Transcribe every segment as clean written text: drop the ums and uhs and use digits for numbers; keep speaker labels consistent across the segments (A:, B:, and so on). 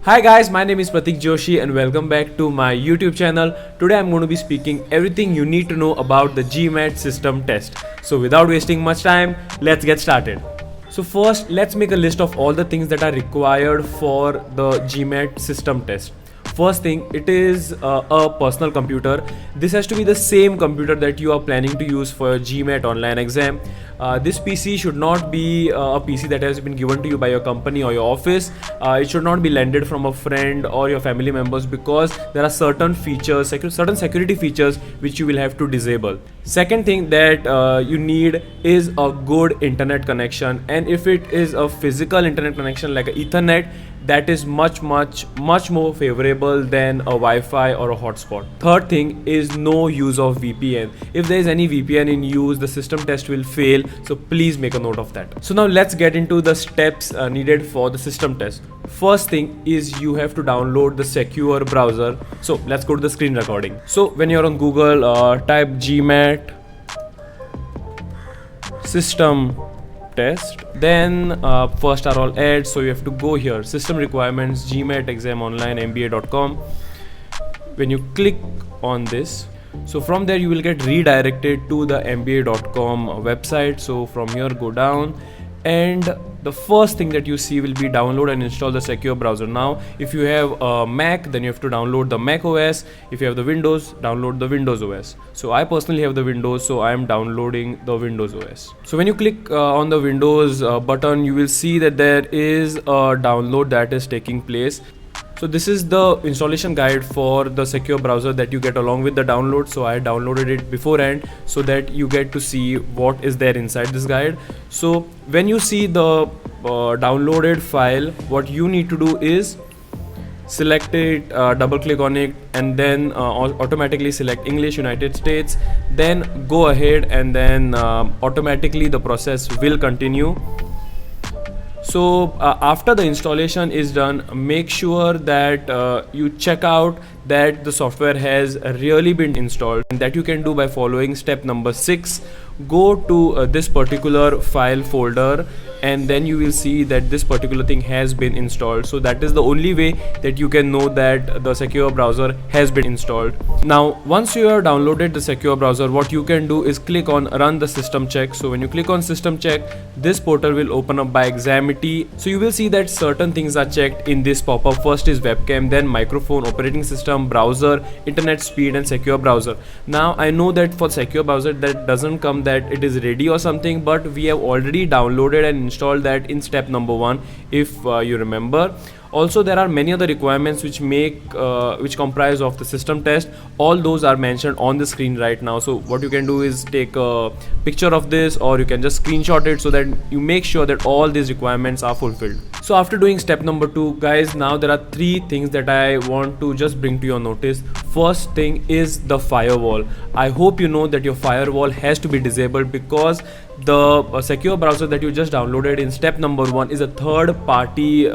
A: Hi guys, my name is Pratik Joshi and welcome back to my YouTube channel. Today I'm going to be speaking everything you need to know about the GMAT System Test. So without wasting much time, let's get started. So first, let's make a list of all the things that are required for the GMAT System Test. First thing, it is a personal computer. This has to be the same computer that you are planning to use for your GMAT online exam. This PC should not be a PC that has been given to you by your company or your office. It should not be lended from a friend or your family members because there are certain features, certain security features which you will have to disable. Second thing that you need is a good internet connection, and if it is a physical internet connection like an Ethernet, that is much more favorable than a Wi-Fi or a hotspot. Third thing is no use of VPN. If there is any VPN in use, the system test will fail, so please make a note of that. So now let's get into the steps needed for the system test. First thing is you have to download the secure browser. So let's go to the screen recording. So when you're on Google, type GMAT System Test, then first are all ads, so you have to go here, system requirements, GMAT exam online mba.com. when you click on this, so from there you will get redirected to the mba.com website. So from here go down, and the first thing that you see will be download and install the secure browser. Now if you have a Mac, then you have to download the Mac OS. If you have the Windows, download the Windows OS. So I personally have the Windows, so I am downloading the Windows OS. So when you click on the Windows button, you will see that there is a download that is taking place. So this is the installation guide for the secure browser that you get along with the download. So I downloaded it beforehand so that you get to see what is there inside this guide. So when you see the downloaded file, what you need to do is select it, double click on it, and then automatically select English United States. Then go ahead and then automatically the process will continue. So after the installation is done, make sure that you check out that the software has really been installed, and that you can do by following step number 6. Go to this particular file folder, and then you will see that this particular thing has been installed. So that is the only way that you can know that the secure browser has been installed. Now once you have downloaded the secure browser, what you can do is click on run the system check. So when you click on system check, this portal will open up by Examity. So you will see that certain things are checked in this pop-up. First is webcam, then microphone, operating system, browser, internet speed, and secure browser. Now I know that for secure browser that doesn't come that it is ready or something, but we have already downloaded and installed that in step number 1, if you remember. Also there are many other requirements which comprise of the system test. All those are mentioned on the screen right now. So what you can do is take a picture of this, or you can just screenshot it so that you make sure that all these requirements are fulfilled. So after doing step number 2, guys, now there are 3 things that I want to just bring to your notice. First thing is the firewall. I hope you know that your firewall has to be disabled, because the secure browser that you just downloaded in step number 1 is a third party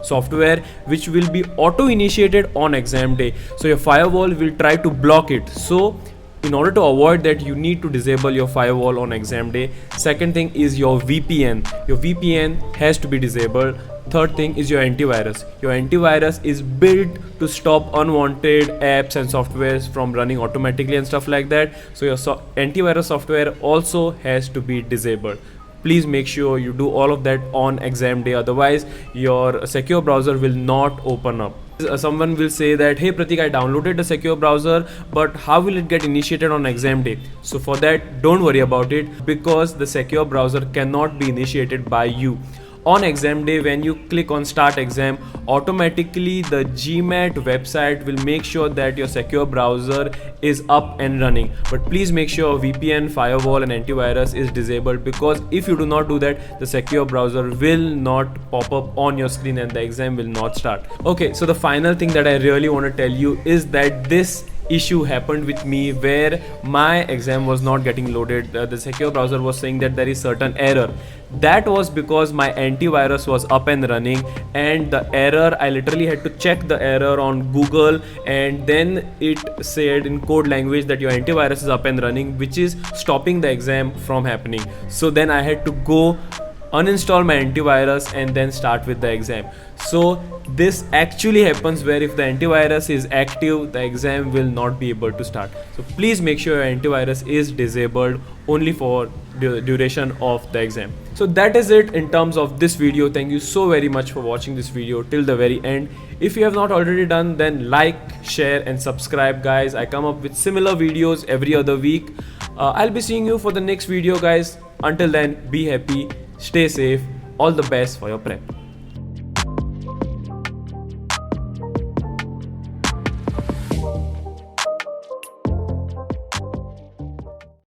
A: software which will be auto initiated on exam day. So your firewall will try to block it. So in order to avoid that, you need to disable your firewall on exam day. Second thing is your VPN. Your VPN has to be disabled. Third thing is your antivirus. Your antivirus is built to stop unwanted apps and softwares from running automatically and stuff like that. So your antivirus software also has to be disabled. Please make sure you do all of that on exam day, otherwise your secure browser will not open up. Someone will say that, hey Pratik, I downloaded the secure browser, but how will it get initiated on exam day? So for that, don't worry about it, because the secure browser cannot be initiated by you. On exam day, when you click on start exam, automatically the GMAT website will make sure that your secure browser is up and running. But please make sure VPN, firewall, and antivirus is disabled, because if you do not do that, the secure browser will not pop up on your screen and the exam will not start. Okay, so the final thing that I really want to tell you is that this issue happened with me where my exam was not getting loaded. The secure browser was saying that there is certain error. That was because my antivirus was up and running, and the error, I literally had to check the error on Google, and then it said in code language that your antivirus is up and running, which is stopping the exam from happening. So then I had to go uninstall my antivirus and then start with the exam. So this actually happens where if the antivirus is active, the exam will not be able to start. So please make sure your antivirus is disabled only for the duration of the exam. So that is it in terms of this video. Thank you so very much for watching this video till the very end. If you have not already done, then like, share and subscribe, guys. I come up with similar videos every other week. I'll be seeing you for the next video, guys. Until then, be happy, stay safe, all the best for your prep.